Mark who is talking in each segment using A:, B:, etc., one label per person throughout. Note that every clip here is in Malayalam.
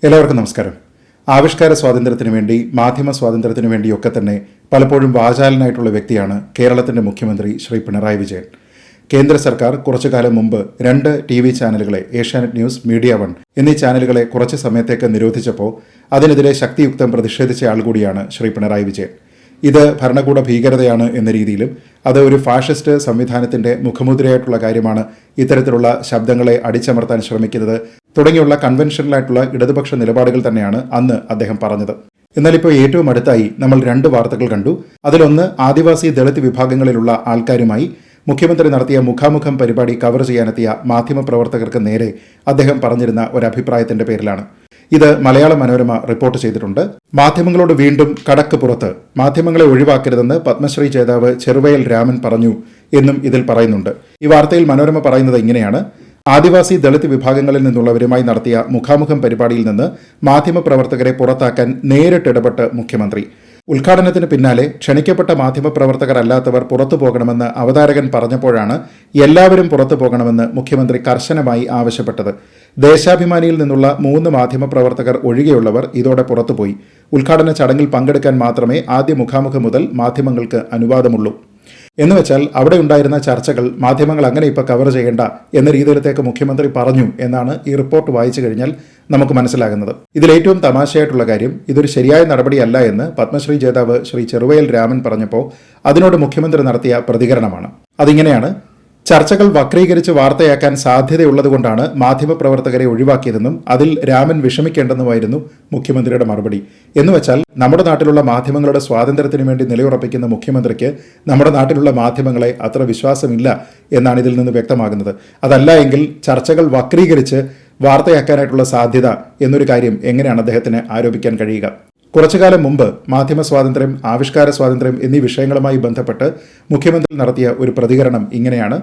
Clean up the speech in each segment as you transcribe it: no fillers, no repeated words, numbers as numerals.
A: എല്ലാവർക്കും നമസ്കാരം. ആവിഷ്കാര സ്വാതന്ത്ര്യത്തിനു വേണ്ടി, മാധ്യമ സ്വാതന്ത്ര്യത്തിനു വേണ്ടിയൊക്കെ തന്നെ പലപ്പോഴും വാചാലനായിട്ടുള്ള വ്യക്തിയാണ് കേരളത്തിന്റെ മുഖ്യമന്ത്രി ശ്രീ പിണറായി വിജയൻ. കേന്ദ്ര സർക്കാർ കുറച്ചു കാലം മുമ്പ് 2 TV ചാനലുകളെ, ഏഷ്യാനെറ്റ് ന്യൂസ്, മീഡിയ വൺ എന്നീ ചാനലുകളെ കുറച്ച് സമയത്തേക്ക് നിരോധിച്ചപ്പോൾ അതിനെതിരെ ശക്തിയുക്തം പ്രതിഷേധിച്ച ആൾ കൂടിയാണ് ശ്രീ പിണറായി വിജയൻ. ഇത് ഭരണകൂട ഭീകരതയാണ് എന്ന രീതിയിലും അത് ഒരു ഫാഷിസ്റ്റ് സംവിധാനത്തിന്റെ മുഖമുദ്രയായിട്ടുള്ള കാര്യമാണ്, ഇത്തരത്തിലുള്ള ശബ്ദങ്ങളെ അടിച്ചമർത്താൻ ശ്രമിക്കുന്നത് തുടങ്ങിയുള്ള കൺവെൻഷനലായിട്ടുള്ള ഇടതുപക്ഷ നിലപാടുകൾ തന്നെയാണ് അന്ന് അദ്ദേഹം പറഞ്ഞത്. എന്നാൽ ഇപ്പോൾ ഏറ്റവും അടുത്തായി നമ്മൾ 2 വാർത്തകൾ കണ്ടു. അതിലൊന്ന് ആദിവാസി ദളിത് വിഭാഗങ്ങളിലുള്ള ആൾക്കാരുമായി മുഖ്യമന്ത്രി നടത്തിയ മുഖാമുഖം പരിപാടി കവർ ചെയ്യാനെത്തിയ മാധ്യമപ്രവർത്തകർക്ക് നേരെ അദ്ദേഹം പറഞ്ഞിരുന്ന ഒരു അഭിപ്രായത്തിന്റെ പേരിലാണ്. ഇത് മലയാള മനോരമ റിപ്പോർട്ട് ചെയ്തിട്ടുണ്ട്. മാധ്യമങ്ങളോട് വീണ്ടും കടക്ക് പുറത്ത്, മാധ്യമങ്ങളെ ഒഴിവാക്കരുതെന്ന് പത്മശ്രീ ജേതാവ് ചെറുവയൽ രാമൻ പറഞ്ഞു എന്നും ഇതിൽ പറയുന്നുണ്ട്. ഈ വാർത്തയിൽ മനോരമ പറയുന്നത് ഇങ്ങനെയാണ്: ആദിവാസി ദളിത് വിഭാഗങ്ങളിൽ നിന്നുള്ളവരുമായി നടത്തിയ മുഖാമുഖം പരിപാടിയിൽ നിന്ന് മാധ്യമപ്രവർത്തകരെ പുറത്താക്കാൻ നേരിട്ടിടപെട്ട് മുഖ്യമന്ത്രി. ഉദ്ഘാടനത്തിന് പിന്നാലെ ക്ഷണിക്കപ്പെട്ട മാധ്യമപ്രവർത്തകർ അല്ലാത്തവർ പുറത്തു പോകണമെന്ന് അവതാരകൻ പറഞ്ഞപ്പോഴാണ് എല്ലാവരും പുറത്തു പോകണമെന്ന് മുഖ്യമന്ത്രി കർശനമായി ആവശ്യപ്പെട്ടത്. ദേശാഭിമാനിയിൽ നിന്നുള്ള 3 മാധ്യമപ്രവർത്തകർ ഒഴികെയുള്ളവർ ഇതോടെ പുറത്തുപോയി. ഉദ്ഘാടന ചടങ്ങിൽ പങ്കെടുക്കാൻ മാത്രമേ ആദ്യ മുഖാമുഖം മുതൽ മാധ്യമങ്ങൾക്ക് അനുവാദമുള്ളൂ. എന്നുവെച്ചാൽ അവിടെ ഉണ്ടായിരുന്ന ചർച്ചകൾ മാധ്യമങ്ങൾ അങ്ങനെ ഇപ്പോൾ കവർ ചെയ്യേണ്ട എന്ന രീതിയിലത്തേക്ക് മുഖ്യമന്ത്രി പറഞ്ഞു എന്നാണ് ഈ റിപ്പോർട്ട് വായിച്ചു കഴിഞ്ഞാൽ നമുക്ക് മനസ്സിലാകുന്നത്. ഇതിലേറ്റവും തമാശയായിട്ടുള്ള കാര്യം, ഇതൊരു ശരിയായ നടപടിയല്ല എന്ന് പത്മശ്രീ ജേതാവ് ശ്രീ ചെറുവയൽ രാമൻ പറഞ്ഞപ്പോൾ അതിനോട് മുഖ്യമന്ത്രി നടത്തിയ പ്രതികരണമാണ്. അതിങ്ങനെയാണ്: ചർച്ചകൾ വക്രീകരിച്ച് വാർത്തയാക്കാൻ സാധ്യതയുള്ളതുകൊണ്ടാണ് മാധ്യമപ്രവർത്തകരെ ഒഴിവാക്കിയതെന്നും അതിൽ രാമൻ വിഷമിക്കേണ്ടെന്നുമായിരുന്നു മുഖ്യമന്ത്രിയുടെ മറുപടി. എന്നുവെച്ചാൽ നമ്മുടെ നാട്ടിലുള്ള മാധ്യമങ്ങളുടെ സ്വാതന്ത്ര്യത്തിനു വേണ്ടി നിലയുറപ്പിക്കുന്ന മുഖ്യമന്ത്രിക്ക് നമ്മുടെ നാട്ടിലുള്ള മാധ്യമങ്ങളെ അത്ര വിശ്വാസമില്ല എന്നാണ് ഇതിൽ നിന്ന് വ്യക്തമാകുന്നത്. അതല്ല എങ്കിൽ ചർച്ചകൾ വക്രീകരിച്ച് വാർത്തയാക്കാനായിട്ടുള്ള സാധ്യത എന്നൊരു കാര്യം എങ്ങനെയാണ് അദ്ദേഹത്തിന് ആരോപിക്കാൻ കഴിയുക? കുറച്ചുകാലം മുമ്പ് മാധ്യമ സ്വാതന്ത്ര്യം, ആവിഷ്കാര സ്വാതന്ത്ര്യം എന്നീ വിഷയങ്ങളുമായി ബന്ധപ്പെട്ട് മുഖ്യമന്ത്രി നടത്തിയ ഒരു പ്രതികരണം ഇങ്ങനെയാണ്: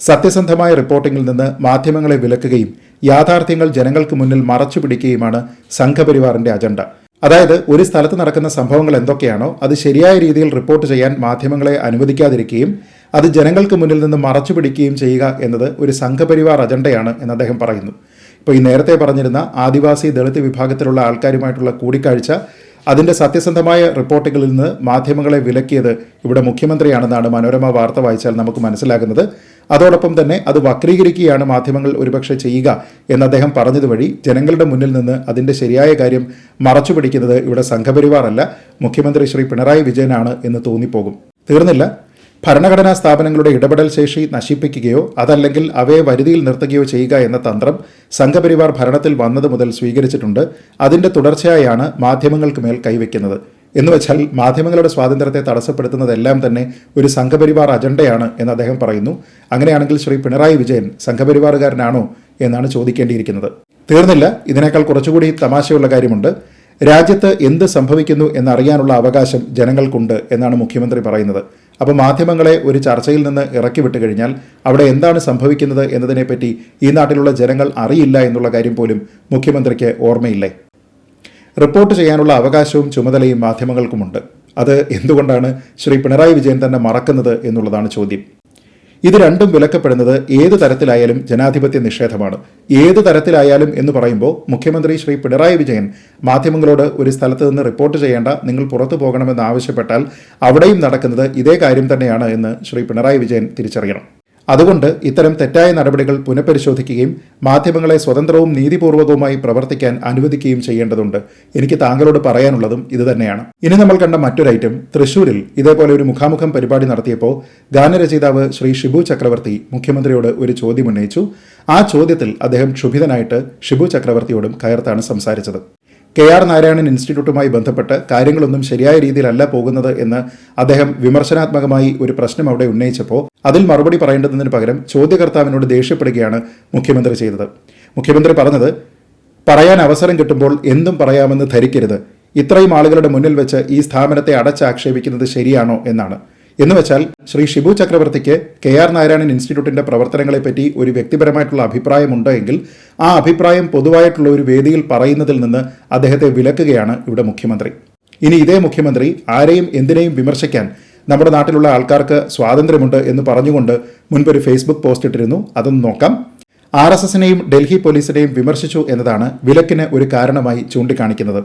A: സത്യസന്ധമായ റിപ്പോർട്ടിംഗിൽ നിന്ന് മാധ്യമങ്ങളെ വിലക്കുകയും യാഥാർത്ഥ്യങ്ങൾ ജനങ്ങൾക്ക് മുന്നിൽ മറച്ചുപിടിക്കുകയുമാണ് സംഘപരിവാറിന്റെ അജണ്ട. അതായത് ഒരു സ്ഥലത്ത് നടക്കുന്ന സംഭവങ്ങൾ എന്തൊക്കെയാണോ അത് ശരിയായ രീതിയിൽ റിപ്പോർട്ട് ചെയ്യാൻ മാധ്യമങ്ങളെ അനുവദിക്കാതിരിക്കുകയും അത് ജനങ്ങൾക്ക് മുന്നിൽ നിന്ന് മറച്ചുപിടിക്കുകയും ചെയ്യുക എന്നത് ഒരു സംഘപരിവാർ അജണ്ടയാണ് എന്ന് അദ്ദേഹം പറയുന്നു. ഇപ്പോൾ ഈ നേരത്തെ പറഞ്ഞിരുന്ന ആദിവാസി ദളിത് വിഭാഗത്തിലുള്ള ആൾക്കാരുമായിട്ടുള്ള കൂടിക്കാഴ്ച, അതിൻ്റെ സത്യസന്ധമായ റിപ്പോർട്ടുകളിൽ നിന്ന് മാധ്യമങ്ങളെ വിലക്കിയത് ഇവിടെ മുഖ്യമന്ത്രിയാണെന്നാണ് മനോരമ വാർത്ത വായിച്ചാൽ നമുക്ക് മനസ്സിലാകുന്നത്. അതോടൊപ്പം തന്നെ അത് വക്രീകരിക്കുകയാണ് മാധ്യമങ്ങൾ ഒരുപക്ഷെ ചെയ്യുക എന്ന് അദ്ദേഹം പറഞ്ഞതുവഴി ജനങ്ങളുടെ മുന്നിൽ നിന്ന് അതിൻ്റെ ശരിയായ കാര്യം മറച്ചുപിടിക്കുന്നത് ഇവിടെ സംഘപരിവാർ അല്ല, മുഖ്യമന്ത്രി ശ്രീ പിണറായി വിജയനാണ് എന്ന് തോന്നിപ്പോകും. തീർന്നില്ല. ഭരണഘടനാ സ്ഥാപനങ്ങളുടെ ഇടപെടൽ ശേഷി നശിപ്പിക്കുകയോ അതല്ലെങ്കിൽ അവയെ വരുതിയിൽ നിർത്തുകയോ ചെയ്യുക എന്ന തന്ത്രം സംഘപരിവാർ ഭരണത്തിൽ വന്നത് മുതൽ സ്വീകരിച്ചിട്ടുണ്ട്. അതിൻ്റെ തുടർച്ചയായാണ് മാധ്യമങ്ങൾക്ക് മേൽ കൈവയ്ക്കുന്നത്. എന്നുവെച്ചാൽ മാധ്യമങ്ങളുടെ സ്വാതന്ത്ര്യത്തെ തടസ്സപ്പെടുത്തുന്നതെല്ലാം തന്നെ ഒരു സംഘപരിവാർ അജണ്ടയാണ് എന്ന് അദ്ദേഹം പറയുന്നു. അങ്ങനെയാണെങ്കിൽ ശ്രീ പിണറായി വിജയൻ സംഘപരിവാറുകാരനാണോ എന്നാണ് ചോദിക്കേണ്ടിയിരിക്കുന്നത്. തീർന്നില്ല. ഇതിനേക്കാൾ കുറച്ചുകൂടി തമാശയുള്ള കാര്യമുണ്ട്. രാജ്യത്ത് എന്ത് സംഭവിക്കുന്നു എന്നറിയാനുള്ള അവകാശം ജനങ്ങൾക്കുണ്ട് എന്നാണ് മുഖ്യമന്ത്രി പറയുന്നത്. അപ്പോൾ മാധ്യമങ്ങളെ ഒരു ചർച്ചയിൽ നിന്ന് ഇറക്കി വിട്ട് കഴിഞ്ഞാൽ അവിടെ എന്താണ് സംഭവിക്കുന്നത് എന്നതിനെപ്പറ്റി ഈ നാട്ടിലുള്ള ജനങ്ങൾ അറിയില്ല എന്നുള്ള കാര്യം പോലും മുഖ്യമന്ത്രിക്ക് ഓർമ്മയില്ലേ? റിപ്പോർട്ട് ചെയ്യാനുള്ള അവകാശവും ചുമതലയും മാധ്യമങ്ങൾക്കുമുണ്ട്. അത് എന്തുകൊണ്ടാണ് ശ്രീ പിണറായി വിജയൻ തന്നെ മറക്കുന്നത് എന്നുള്ളതാണ് ചോദ്യം. ഇത് രണ്ടും വിലക്കപ്പെടുന്നത് ഏത് തരത്തിലായാലും ജനാധിപത്യ നിഷേധമാണ്. ഏത് തരത്തിലായാലും എന്ന് പറയുമ്പോൾ മുഖ്യമന്ത്രി ശ്രീ പിണറായി വിജയൻ മാധ്യമങ്ങളോട് ഒരു സ്ഥലത്ത് നിന്ന് റിപ്പോർട്ട് ചെയ്യേണ്ട, നിങ്ങൾ പുറത്തു പോകണമെന്ന് ആവശ്യപ്പെട്ടാൽ അവിടെയും നടക്കുന്നത് ഇതേ കാര്യം തന്നെയാണ് എന്ന് ശ്രീ പിണറായി വിജയൻ തിരിച്ചറിയണം. അതുകൊണ്ട് ഇത്തരം തെറ്റായ നടപടികൾ പുനഃപരിശോധിക്കുകയും മാധ്യമങ്ങളെ സ്വതന്ത്രവും നീതിപൂർവകവുമായി പ്രവർത്തിക്കാൻ അനുവദിക്കുകയും ചെയ്യേണ്ടതുണ്ട്. എനിക്ക് താങ്കളോട് പറയാനുള്ളതും ഇതുതന്നെയാണ്. ഇനി നമ്മൾ കണ്ട മറ്റൊരു ഐറ്റം, തൃശ്ശൂരിൽ ഇതേപോലെ ഒരു മുഖാമുഖം പരിപാടി നടത്തിയപ്പോൾ ഗാനരചയിതാവ് ശ്രീ ഷിബു ചക്രവർത്തി മുഖ്യമന്ത്രിയോട് ഒരു ചോദ്യം ഉന്നയിച്ചു. ആ ചോദ്യത്തിൽ അദ്ദേഹം ക്ഷുഭിതനായിട്ട് ഷിബു ചക്രവർത്തിയോടും കയർത്താണ് സംസാരിച്ചത്. KR നാരായണൻ ഇൻസ്റ്റിറ്റ്യൂട്ടുമായി ബന്ധപ്പെട്ട് കാര്യങ്ങളൊന്നും ശരിയായ രീതിയിലല്ല പോകുന്നത് എന്ന് അദ്ദേഹം വിമർശനാത്മകമായി ഒരു പ്രശ്നം അവിടെ ഉന്നയിച്ചപ്പോൾ അതിൽ മറുപടി പറയേണ്ടതിന് പകരം ചോദ്യകർത്താവിനോട് ദേഷ്യപ്പെടുകയാണ് മുഖ്യമന്ത്രി ചെയ്തത്. മുഖ്യമന്ത്രി പറഞ്ഞത്, പറയാൻ അവസരം കിട്ടുമ്പോൾ എന്തും പറയാമെന്ന് ധരിക്കരുത്, ഇത്രയും ആളുകളുടെ മുന്നിൽ വെച്ച് ഈ സ്ഥാപനത്തെ അടച്ചാക്ഷേപിക്കുന്നത് ശരിയാണോ എന്നാണ്. എന്നുവെച്ചാൽ ശ്രീ ഷിബു ചക്രവർത്തിക്ക് KR നാരായണൻ ഇൻസ്റ്റിറ്റ്യൂട്ടിന്റെ പ്രവർത്തനങ്ങളെപ്പറ്റി ഒരു വ്യക്തിപരമായിട്ടുള്ള അഭിപ്രായമുണ്ട് എങ്കിൽ ആ അഭിപ്രായം പൊതുവായിട്ടുള്ള ഒരു വേദിയിൽ പറയുന്നതിൽ നിന്ന് അദ്ദേഹത്തെ വിലക്കുകയാണ് ഇവിടെ മുഖ്യമന്ത്രി. ഇനി ഇതേ മുഖ്യമന്ത്രി ആരെയും എന്തിനേയും വിമർശിക്കാൻ നമ്മുടെ നാട്ടിലുള്ള ആൾക്കാർക്ക് സ്വാതന്ത്ര്യമുണ്ട് എന്ന് പറഞ്ഞുകൊണ്ട് മുൻപൊരു ഫേസ്ബുക്ക് പോസ്റ്റ് ഇട്ടിരുന്നു. അതൊന്ന് നോക്കാം. RSSനെയും ഡൽഹി പോലീസിനെയും വിമർശിച്ചു എന്നതാണ് വിലക്കിന് ഒരു കാരണമായി ചൂണ്ടിക്കാണിക്കുന്നത്.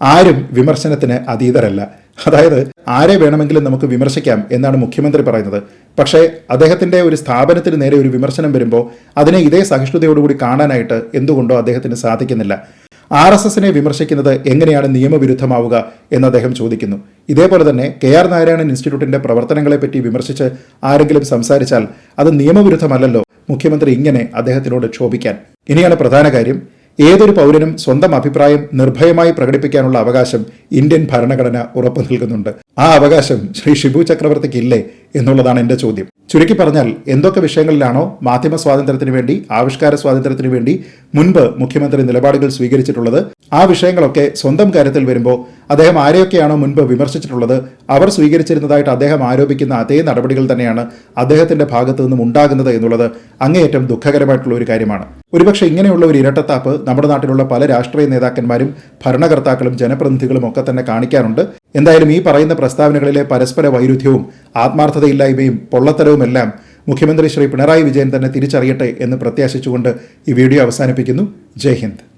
A: ആരും വിമർശനത്തിന് അതീതരല്ല. അതായത് ആരെ വേണമെങ്കിലും നമുക്ക് വിമർശിക്കാം എന്നാണ് മുഖ്യമന്ത്രി പറയുന്നത്. പക്ഷേ അദ്ദേഹത്തിന്റെ ഒരു സ്ഥാപനത്തിന് നേരെ ഒരു വിമർശനം വരുമ്പോൾ അതിനെ ഇതേ സഹിഷ്ണുതയോടുകൂടി കാണാനായിട്ട് എന്തുകൊണ്ടോ അദ്ദേഹത്തിന് സാധിക്കുന്നില്ല. RSSനെ വിമർശിക്കുന്നത് എങ്ങനെയാണ് നിയമവിരുദ്ധമാവുക എന്ന് അദ്ദേഹം ചോദിക്കുന്നു. ഇതേപോലെ തന്നെ KR നാരായണൻ ഇൻസ്റ്റിറ്റ്യൂട്ടിന്റെ പ്രവർത്തനങ്ങളെപ്പറ്റി വിമർശിച്ച് ആരെങ്കിലും സംസാരിച്ചാൽ അത് നിയമവിരുദ്ധമല്ലല്ലോ മുഖ്യമന്ത്രി ഇങ്ങനെ അദ്ദേഹത്തിനോട് ക്ഷോഭിക്കാൻ. ഇനിയാണ് പ്രധാന കാര്യം. ഏതൊരു പൗരനും സ്വന്തം അഭിപ്രായം നിർഭയമായി പ്രകടിപ്പിക്കാനുള്ള അവകാശം ഇന്ത്യൻ ഭരണഘടന ഉറപ്പു നൽകുന്നുണ്ട്. ആ അവകാശം ശ്രീ ഷിബു ചക്രവർത്തിക്ക് ഇല്ലേ എന്നുള്ളതാണ് എന്റെ ചോദ്യം. ചുരുക്കി പറഞ്ഞാൽ എന്തൊക്കെ വിഷയങ്ങളിലാണോ മാധ്യമ സ്വാതന്ത്ര്യത്തിന് വേണ്ടി, ആവിഷ്കാര സ്വാതന്ത്ര്യത്തിന് വേണ്ടി മുൻപ് മുഖ്യമന്ത്രി നിലപാടുകൾ സ്വീകരിച്ചിട്ടുള്ളത്, ആ വിഷയങ്ങളൊക്കെ സ്വന്തം കാര്യത്തിൽ വരുമ്പോൾ അദ്ദേഹം ആരെയൊക്കെയാണോ മുൻപ് വിമർശിച്ചിട്ടുള്ളത് അവർ സ്വീകരിച്ചിരുന്നതായിട്ട് അദ്ദേഹം ആരോപിക്കുന്ന അതേ നടപടികൾ തന്നെയാണ് അദ്ദേഹത്തിന്റെ ഭാഗത്തു നിന്നും ഉണ്ടാകുന്നത് എന്നുള്ളത് അങ്ങേയറ്റം ദുഃഖകരമായിട്ടുള്ള ഒരു കാര്യമാണ്. ഒരുപക്ഷെ ഇങ്ങനെയുള്ള ഒരു ഇരട്ടത്താപ്പ് നമ്മുടെ നാട്ടിലുള്ള പല രാഷ്ട്രീയ നേതാക്കന്മാരും ഭരണകർത്താക്കളും ജനപ്രതിനിധികളും ഒക്കെ തന്നെ കാണിക്കാറുണ്ട്. എന്തായാലും ഈ പറയുന്ന പ്രസ്താവനകളിലെ പരസ്പര വൈരുദ്ധ്യവും ആത്മാർത്ഥതയില്ലായ്മയും പൊള്ളത്തരവുമെല്ലാം മുഖ്യമന്ത്രി ശ്രീ പിണറായി വിജയൻ തന്നെ തിരിച്ചറിയട്ടെ എന്ന് പ്രത്യാശിച്ചുകൊണ്ട് ഈ വീഡിയോ അവസാനിപ്പിക്കുന്നു. ജയ് ഹിന്ദ്.